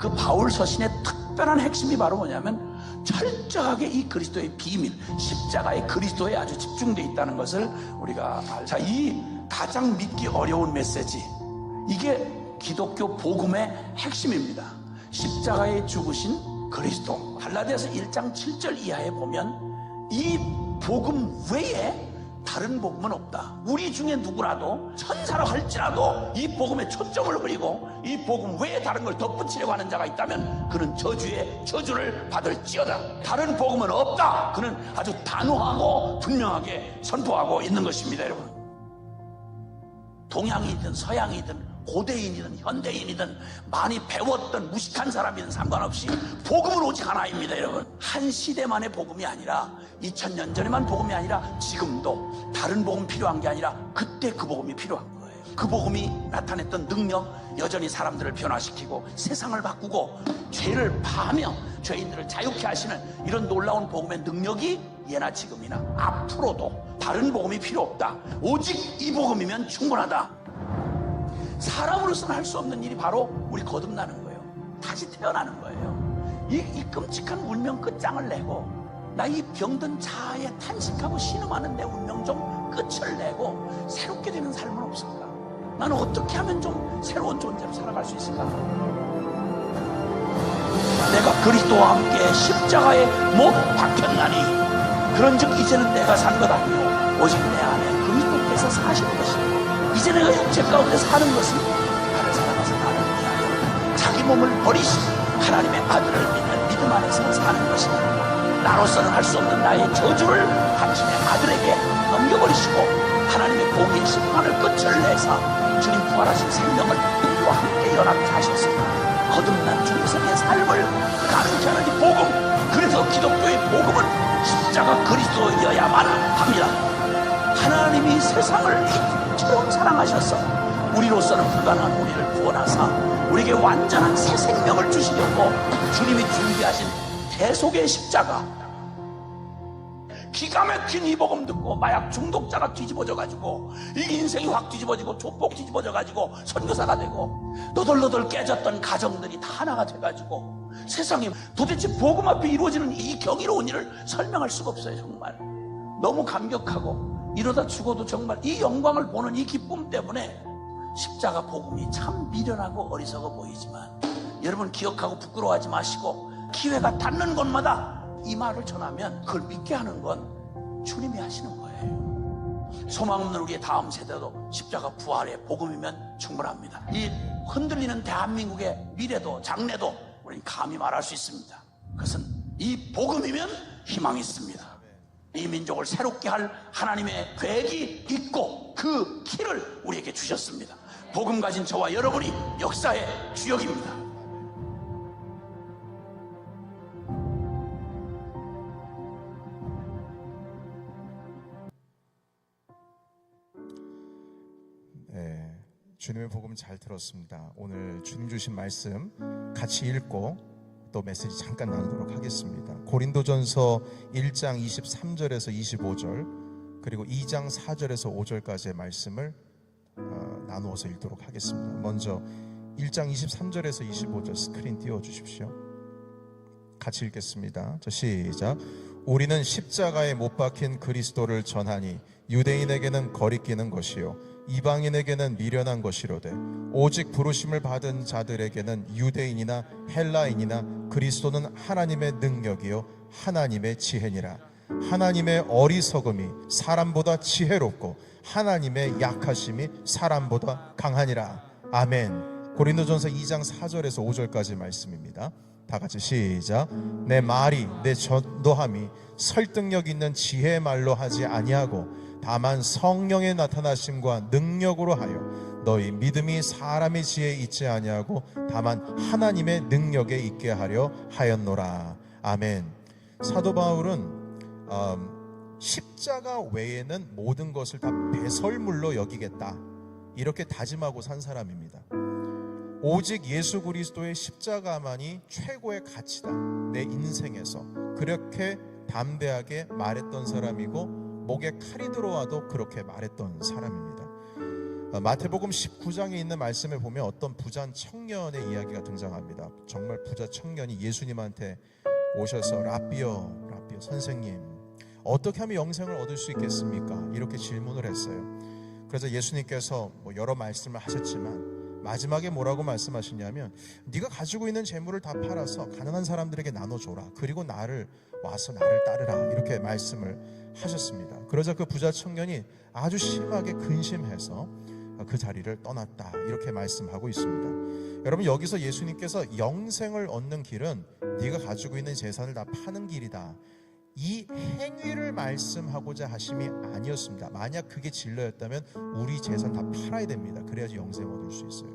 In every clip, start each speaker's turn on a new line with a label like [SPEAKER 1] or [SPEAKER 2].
[SPEAKER 1] 그 바울 서신의 특별한 핵심이 바로 뭐냐면 철저하게 이 그리스도의 비밀, 십자가의 그리스도에 아주 집중되어 있다는 것을 우리가 자, 이 가장 믿기 어려운 메시지, 이게 기독교 복음의 핵심입니다. 십자가에 죽으신 그리스도. 갈라디아서 1장 7절 이하에 보면 이 복음 외에 다른 복음은 없다. 우리 중에 누구라도 천사라 할지라도 이 복음에 초점을 흐리고 이 복음 외에 다른 걸 덧붙이려고 하는 자가 있다면 그는 저주의 저주를 받을지어다. 다른 복음은 없다. 그는 아주 단호하고 분명하게 선포하고 있는 것입니다. 여러분, 동양이든 서양이든 고대인이든 현대인이든 많이 배웠던 무식한 사람이든 상관없이 복음은 오직 하나입니다. 여러분, 한 시대만의 복음이 아니라 2000년 전에만 복음이 아니라 지금도 다른 복음 필요한 게 아니라 그때 그 복음이 필요한 거예요. 그 복음이 나타냈던 능력, 여전히 사람들을 변화시키고 세상을 바꾸고 죄를 파하며 죄인들을 자유케 하시는 이런 놀라운 복음의 능력이 예나 지금이나 앞으로도 다른 복음이 필요 없다. 오직 이 복음이면 충분하다. 사람으로서는 할 수 없는 일이 바로 우리 거듭나는 거예요. 다시 태어나는 거예요. 이 끔찍한 운명 끝장을 내고 나 이 병든 자아에 탄식하고 신음하는 내 운명 좀 끝을 내고 새롭게 되는 삶은 없을까? 나는 어떻게 하면 좀 새로운 존재로 살아갈 수 있을까? 내가 그리스도와 함께 십자가에 못 박혔나니 그런즉 이제는 내가 산 것 아니요 오직 내 안에 그리스도께서 사시는 것이니 이제 내가 육체 가운데 사는 것은 나를 사랑하사 나를 위하여 자기 몸을 버리신 하나님의 아들을 믿는 믿음 안에서 사는 것이니 나로서는 할 수 없는 나의 저주를 당신의 아들에게 넘겨버리시고 하나님의 공의의 심판을 끝을 내사 주님 부활하신 생명을 우리와 함께 일어나게 하셨습니다. 거듭난 중생의 삶을 가능케 하는 이 복음, 그래서 기독교의 복음은 십자가 그리스도여야만 합니다. 하나님이 세상을 이처럼 사랑하셔서 우리로서는 불가능한 우리를 구원하사 우리에게 완전한 새 생명을 주시려고 주님이 준비하신 대속의 십자가, 기가 막힌 이 복음 듣고 마약 중독자가 뒤집어져가지고 이 인생이 확 뒤집어지고 조폭 뒤집어져가지고 선교사가 되고 너덜너덜 깨졌던 가정들이 다 하나가 돼가지고 세상에 도대체 복음 앞에 이루어지는 이 경이로운 일을 설명할 수가 없어요. 정말 너무 감격하고 이러다 죽어도 정말 이 영광을 보는 이 기쁨 때문에 십자가 복음이 참 미련하고 어리석어 보이지만 여러분 기억하고 부끄러워하지 마시고 기회가 닿는 곳마다 이 말을 전하면 그걸 믿게 하는 건 주님이 하시는 거예요. 소망 없는 우리의 다음 세대도 십자가 부활의 복음이면 충분합니다. 이 흔들리는 대한민국의 미래도 장래도 우리는 감히 말할 수 있습니다. 그것은 이 복음이면 희망이 있습니다. 이 민족을 새롭게 할 하나님의 계획이 있고 그 키를 우리에게 주셨습니다. 복음 가진 저와 여러분이 역사의 주역입니다.
[SPEAKER 2] 네, 주님의 복음 잘 들었습니다. 오늘 주님 주신 말씀 같이 읽고 또 메시지 잠깐 나누도록 하겠습니다. 고린도전서 1장 23절에서 25절 그리고 2장 4절에서 5절까지의 말씀을 나누어서 읽도록 하겠습니다. 먼저 1장 23절에서 25절 스크린 띄워주십시오. 같이 읽겠습니다. 시작. 우리는 십자가에 못 박힌 그리스도를 전하니 유대인에게는 거리끼는 것이요 이방인에게는 미련한 것이로되 오직 부르심을 받은 자들에게는 유대인이나 헬라인이나 그리스도는 하나님의 능력이요 하나님의 지혜니라. 하나님의 어리석음이 사람보다 지혜롭고 하나님의 약하심이 사람보다 강하니라. 아멘. 고린도전서 2장 4절에서 5절까지 말씀입니다. 다 같이 시작. 내 말이 내 전도함이 설득력 있는 지혜의 말로 하지 아니하고 다만 성령의 나타나심과 능력으로 하여 너희 믿음이 사람의 지혜에 있지 아니하고 다만 하나님의 능력에 있게 하려 하였노라. 아멘. 사도 바울은 십자가 외에는 모든 것을 다 배설물로 여기겠다 이렇게 다짐하고 산 사람입니다. 오직 예수 그리스도의 십자가만이 최고의 가치다 내 인생에서, 그렇게 담대하게 말했던 사람이고 목에 칼이 들어와도 그렇게 말했던 사람입니다. 마태복음 19장에 있는 말씀에 보면 어떤 부자 청년의 이야기가 등장합니다. 정말 부자 청년이 예수님한테 오셔서 라비어 선생님, 어떻게 하면 영생을 얻을 수 있겠습니까? 이렇게 질문을 했어요. 그래서 예수님께서 여러 말씀을 하셨지만 마지막에 뭐라고 말씀하시냐면, 네가 가지고 있는 재물을 다 팔아서 가난한 사람들에게 나눠줘라. 그리고 나를 따르라. 이렇게 말씀을 하셨습니다. 그러자 그 부자 청년이 아주 심하게 근심해서 그 자리를 떠났다. 이렇게 말씀하고 있습니다. 여러분, 여기서 예수님께서 영생을 얻는 길은 네가 가지고 있는 재산을 다 파는 길이다, 이 행위를 말씀하고자 하심이 아니었습니다. 만약 그게 진로였다면 우리 재산 다 팔아야 됩니다. 그래야지 영생 얻을 수 있어요.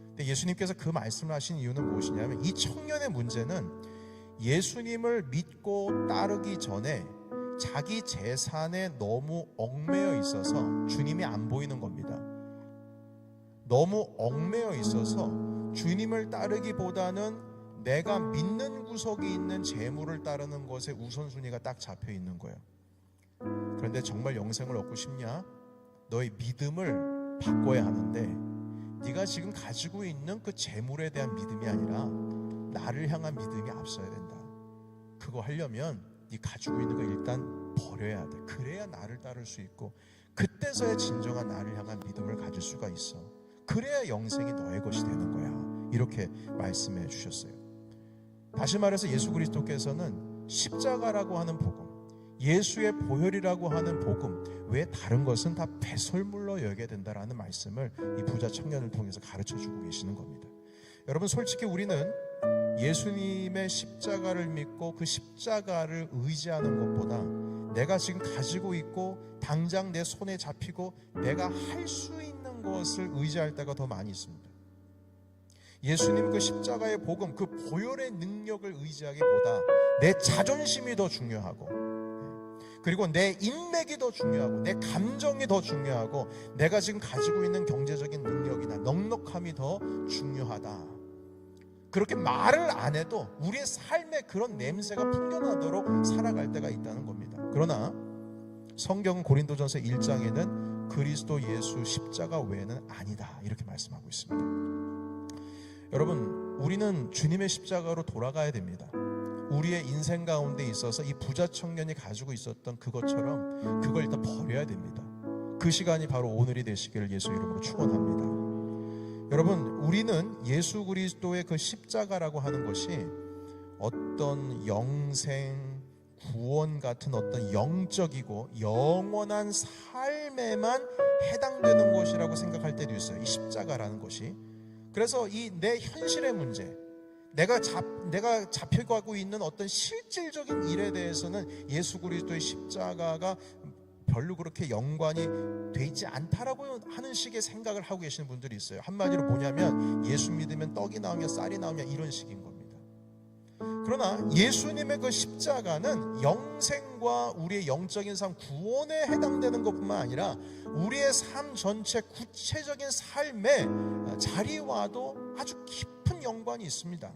[SPEAKER 2] 근데 예수님께서 그 말씀을 하신 이유는 무엇이냐면, 이 청년의 문제는 예수님을 믿고 따르기 전에 자기 재산에 너무 얽매여 있어서 주님이 안 보이는 겁니다. 너무 얽매여 있어서 주님을 따르기보다는 내가 믿는 구석이 있는 재물을 따르는 것에 우선순위가 딱 잡혀 있는 거예요. 그런데 정말 영생을 얻고 싶냐? 너의 믿음을 바꿔야 하는데, 네가 지금 가지고 있는 그 재물에 대한 믿음이 아니라 나를 향한 믿음이 앞서야 된다. 그거 하려면 네 가지고 있는 거 일단 버려야 돼. 그래야 나를 따를 수 있고, 그때서야 진정한 나를 향한 믿음을 가질 수가 있어. 그래야 영생이 너의 것이 되는 거야. 이렇게 말씀해 주셨어요. 다시 말해서 예수 그리스도께서는 십자가라고 하는 복음, 예수의 보혈이라고 하는 복음 외에 다른 것은 다 배설물로 여겨야 된다라는 말씀을 이 부자 청년을 통해서 가르쳐주고 계시는 겁니다. 여러분, 솔직히 우리는 예수님의 십자가를 믿고 그 십자가를 의지하는 것보다 내가 지금 가지고 있고 당장 내 손에 잡히고 내가 할 수 있는 것을 의지할 때가 더 많이 있습니다. 예수님 그 십자가의 복음, 그 보혈의 능력을 의지하기보다 내 자존심이 더 중요하고, 그리고 내 인맥이 더 중요하고, 내 감정이 더 중요하고, 내가 지금 가지고 있는 경제적인 능력이나 넉넉함이 더 중요하다. 그렇게 말을 안 해도 우리의 삶에 그런 냄새가 풍겨나도록 살아갈 때가 있다는 겁니다. 그러나 성경은 고린도전서 1장에는 그리스도 예수 십자가 외에는 아니다, 이렇게 말씀하고 있습니다. 여러분, 우리는 주님의 십자가로 돌아가야 됩니다. 우리의 인생 가운데 있어서 이 부자 청년이 가지고 있었던 그것처럼 그걸 일단 버려야 됩니다. 그 시간이 바로 오늘이 되시기를 예수 이름으로 축원합니다. 여러분, 우리는 예수 그리스도의 그 십자가라고 하는 것이 어떤 영생, 구원 같은 어떤 영적이고 영원한 삶에만 해당되는 것이라고 생각할 때도 있어요. 이 십자가라는 것이. 그래서 이 내 현실의 문제, 내가 잡혀가고 있는 어떤 실질적인 일에 대해서는 예수 그리스도의 십자가가 별로 그렇게 연관이 되지 않다라고 하는 식의 생각을 하고 계시는 분들이 있어요. 한마디로 뭐냐면, 예수 믿으면 떡이 나오냐 쌀이 나오냐 이런 식인 겁니다. 그러나 예수님의 그 십자가는 영생과 우리의 영적인 삶, 구원에 해당되는 것뿐만 아니라 우리의 삶 전체 구체적인 삶의 자리와도 아주 깊은 연관이 있습니다.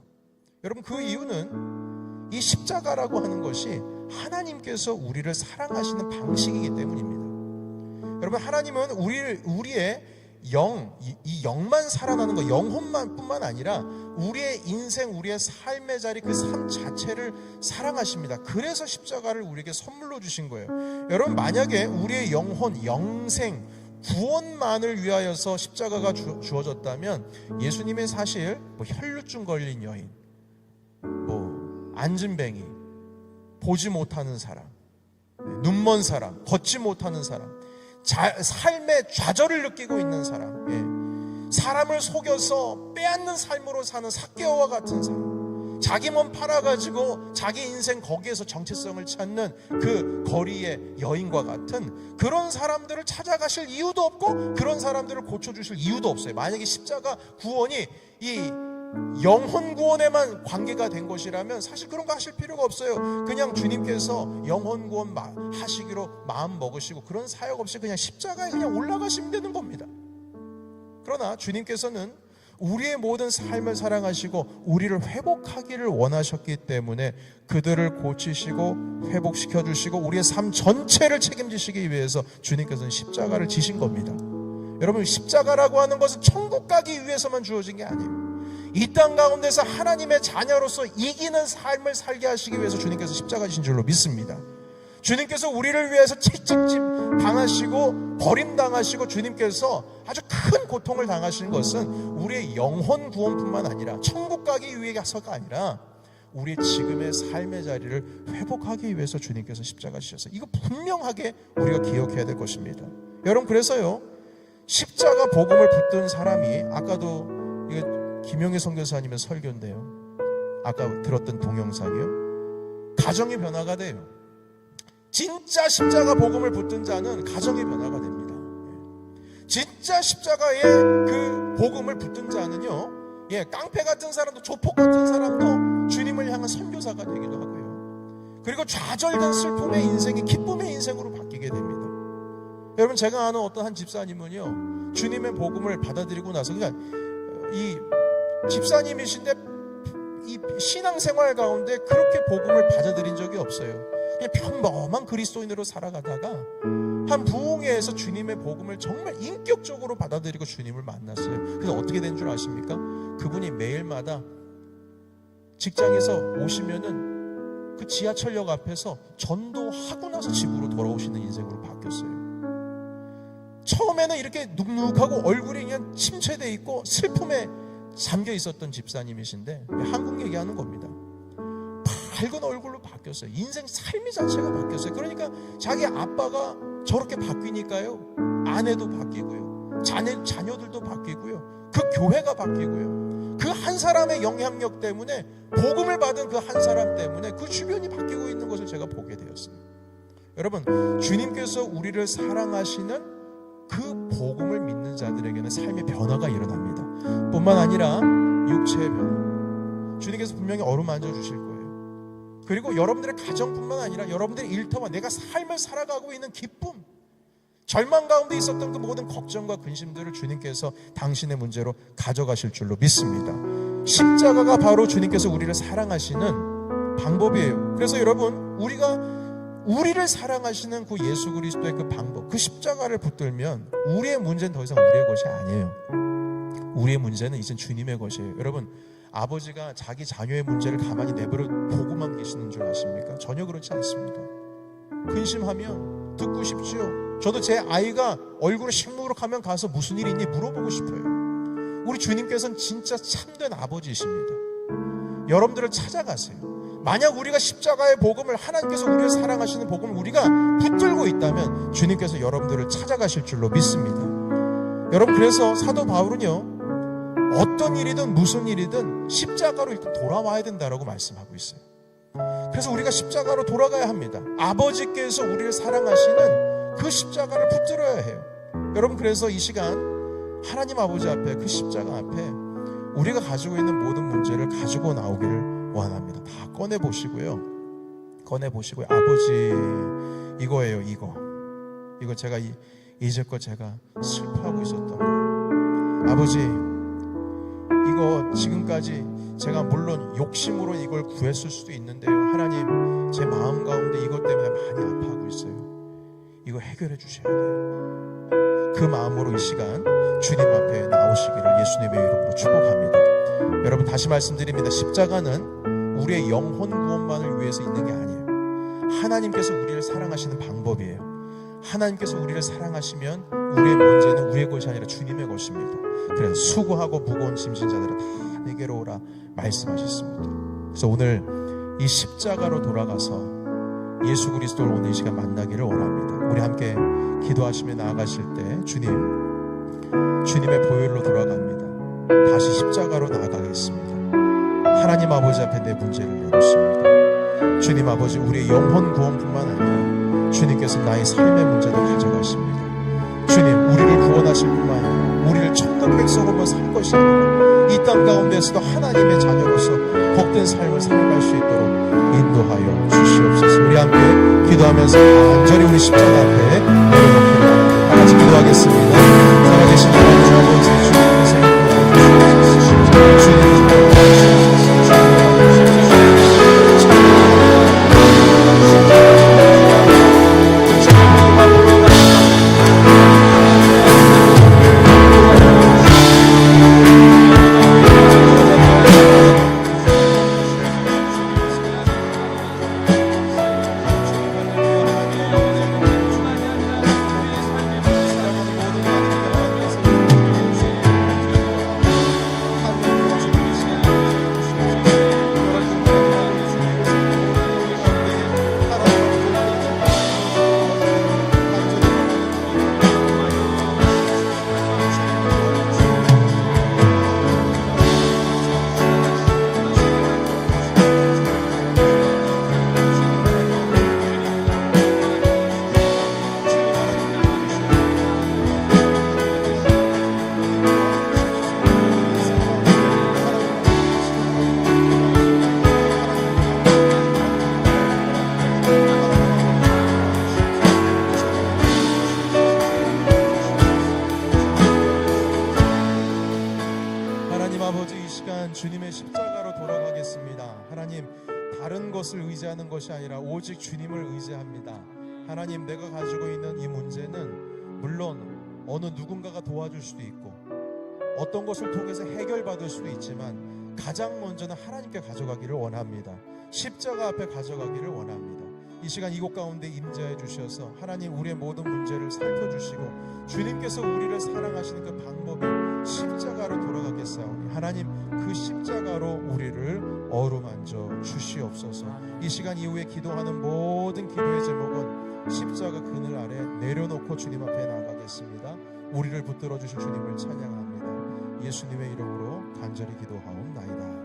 [SPEAKER 2] 여러분, 그 이유는 이 십자가라고 하는 것이 하나님께서 우리를 사랑하시는 방식이기 때문입니다. 여러분, 하나님은 우리의 이 영만 살아나는 것, 영혼만 뿐만 아니라 우리의 인생, 우리의 삶의 자리, 그 삶 자체를 사랑하십니다. 그래서 십자가를 우리에게 선물로 주신 거예요. 여러분, 만약에 우리의 영혼, 영생, 구원만을 위하여서 십자가가 주어졌다면 예수님의 사실 혈루증 걸린 여인, 안진뱅이, 보지 못하는 사람, 눈먼 사람, 걷지 못하는 사람, 삶의 좌절을 느끼고 있는 사람, 사람을 속여서 빼앗는 삶으로 사는 삭개오와 같은 사람, 자기 몸 팔아가지고 자기 인생 거기에서 정체성을 찾는 그 거리의 여인과 같은 그런 사람들을 찾아가실 이유도 없고 그런 사람들을 고쳐주실 이유도 없어요. 만약에 십자가 구원이 이 영혼 구원에만 관계가 된 것이라면 사실 그런 거 하실 필요가 없어요. 그냥 주님께서 영혼 구원 하시기로 마음 먹으시고 그런 사역 없이 그냥 십자가에 그냥 올라가시면 되는 겁니다. 그러나 주님께서는 우리의 모든 삶을 사랑하시고 우리를 회복하기를 원하셨기 때문에 그들을 고치시고 회복시켜 주시고 우리의 삶 전체를 책임지시기 위해서 주님께서는 십자가를 지신 겁니다. 여러분, 십자가라고 하는 것은 천국 가기 위해서만 주어진 게 아니에요. 이 땅 가운데서 하나님의 자녀로서 이기는 삶을 살게 하시기 위해서 주님께서 십자가 지신 줄로 믿습니다. 주님께서 우리를 위해서 채찍질 당하시고 버림당하시고 주님께서 아주 큰 고통을 당하시는 것은 우리의 영혼 구원뿐만 아니라 천국 가기 위해서가 아니라 우리의 지금의 삶의 자리를 회복하기 위해서 주님께서 십자가 지셨어요. 이거 분명하게 우리가 기억해야 될 것입니다. 여러분, 그래서요, 십자가 복음을 붙든 사람이, 아까도 이거 김용희 선교사님의 설교인데요, 아까 들었던 동영상이요, 가정의 변화가 돼요. 진짜 십자가 복음을 붙든 자는 가정의 변화가 됩니다. 진짜 십자가의 그 복음을 붙든 자는요, 깡패 같은 사람도, 조폭 같은 사람도 주님을 향한 선교사가 되기도 하고요. 그리고 좌절된 슬픔의 인생이 기쁨의 인생으로 바뀌게 됩니다. 여러분, 제가 아는 어떤 한 집사님은요, 주님의 복음을 받아들이고 나서, 그러니까 이 집사님이신데 이 신앙생활 가운데 그렇게 복음을 받아들인 적이 없어요. 그냥 평범한 그리스도인으로 살아가다가 한 부흥회에서 주님의 복음을 정말 인격적으로 받아들이고 주님을 만났어요. 그래서 어떻게 된 줄 아십니까? 그분이 매일마다 직장에서 오시면은 그 지하철역 앞에서 전도하고 나서 집으로 돌아오시는 인생으로 바뀌었어요. 처음에는 이렇게 눅눅하고 얼굴이 그냥 침체되어 있고 슬픔에 잠겨 있었던 집사님이신데 한국 얘기하는 겁니다. 밝은 얼굴로 바뀌었어요. 인생 삶의 자체가 바뀌었어요. 그러니까 자기 아빠가 저렇게 바뀌니까요, 아내도 바뀌고요, 자녀들도 바뀌고요, 그 교회가 바뀌고요, 그 한 사람의 영향력 때문에, 복음을 받은 그 한 사람 때문에 그 주변이 바뀌고 있는 것을 제가 보게 되었어요. 여러분, 주님께서 우리를 사랑하시는 그 복음을 믿는 자들에게는 삶의 변화가 일어납니다. 뿐만 아니라 육체의 변화, 주님께서 분명히 어루만져 주실 거예요. 그리고 여러분들의 가정뿐만 아니라 여러분들의 일터와 내가 삶을 살아가고 있는 기쁨, 절망 가운데 있었던 그 모든 걱정과 근심들을 주님께서 당신의 문제로 가져가실 줄로 믿습니다. 십자가가 바로 주님께서 우리를 사랑하시는 방법이에요. 그래서 여러분, 우리를 사랑하시는 그 예수 그리스도의 그 방법, 그 십자가를 붙들면 우리의 문제는 더 이상 우리의 것이 아니에요. 우리의 문제는 이젠 주님의 것이에요. 여러분, 아버지가 자기 자녀의 문제를 가만히 내버려 보고만 계시는 줄 아십니까? 전혀 그렇지 않습니다. 근심하면 듣고 싶지요. 저도 제 아이가 얼굴에 시무룩하면 가서 무슨 일이 있니 물어보고 싶어요. 우리 주님께서는 진짜 참된 아버지이십니다. 여러분들을 찾아가세요. 만약 우리가 십자가의 복음을, 하나님께서 우리를 사랑하시는 복음을 우리가 붙들고 있다면 주님께서 여러분들을 찾아가실 줄로 믿습니다. 여러분, 그래서 사도 바울은요, 어떤 일이든 무슨 일이든 십자가로 일단 돌아와야 된다라고 말씀하고 있어요. 그래서 우리가 십자가로 돌아가야 합니다. 아버지께서 우리를 사랑하시는 그 십자가를 붙들어야 해요. 여러분, 그래서 이 시간 하나님 아버지 앞에, 그 십자가 앞에 우리가 가지고 있는 모든 문제를 가지고 나오기를 원합니다. 다 꺼내보시고요. 아버지, 이거예요. 이거 제가 이제껏 제가 슬퍼하고 있었던 거예요. 아버지, 이거 지금까지 제가 물론 욕심으로 이걸 구했을 수도 있는데요, 하나님, 제 마음 가운데 이것 때문에 많이 아파하고 있어요. 이거 해결해 주셔야 돼요. 그 마음으로 이 시간 주님 앞에 나오시기를 예수님의 이름으로 축복합니다. 여러분, 다시 말씀드립니다. 십자가는 우리의 영혼 구원만을 위해서 있는 게 아니에요. 하나님께서 우리를 사랑하시는 방법이에요. 하나님께서 우리를 사랑하시면 우리의 문제는 우리의 것이 아니라 주님의 것입니다. 그래서 수고하고 무거운 짐진 자들아 다 내게로 오라 말씀하셨습니다. 그래서 오늘 이 십자가로 돌아가서 예수 그리스도를 오늘 이 시간 만나기를 원합니다. 우리 함께 기도하시며 나아가실 때 주님의 보혈로 돌아갑니다. 다시 십자가로 나아가겠습니다. 하나님 아버지 앞에 내 문제를 내놓습니다. 주님 아버지, 우리의 영혼 구원뿐만 아니라 주님께서 나의 삶의 문제도 가져가십니다. 주님, 우리를 구원하실 뿐만 아니라 우리를 천국 백성으로 살 것이 아니라 이 땅 가운데서도 하나님의 자녀로서 복된 삶을 살아갈 수 있도록 인도하여 주시옵소서. 우리 함께 기도하면서 간절히 우리 십자가 앞에 내려놓기를 바랍니다. 다 같이 기도하겠습니다. 살아계신 하나님 아버지, 주님의 생명을 주시옵소서. 주님 아버지, 이 시간 주님의 십자가로 돌아가겠습니다. 하나님, 다른 것을 의지하는 것이 아니라 오직 주님을 의지합니다. 하나님, 내가 가지고 있는 이 문제는 물론 어느 누군가가 도와줄 수도 있고 어떤 것을 통해서 해결받을 수도 있지만 가장 먼저는 하나님께 가져가기를 원합니다. 십자가 앞에 가져가기를 원합니다. 이 시간 이곳 가운데 임재해 주셔서 하나님, 우리의 모든 문제를 살펴주시고 주님께서 우리를 사랑하시는 그 방법이 십자가로 돌아가겠사오니 하나님, 그 십자가로 우리를 어루만져 주시옵소서. 이 시간 이후에 기도하는 모든 기도의 제목은 십자가 그늘 아래 내려놓고 주님 앞에 나아가겠습니다. 우리를 붙들어 주신 주님을 찬양합니다. 예수님의 이름으로 간절히 기도하옵나이다.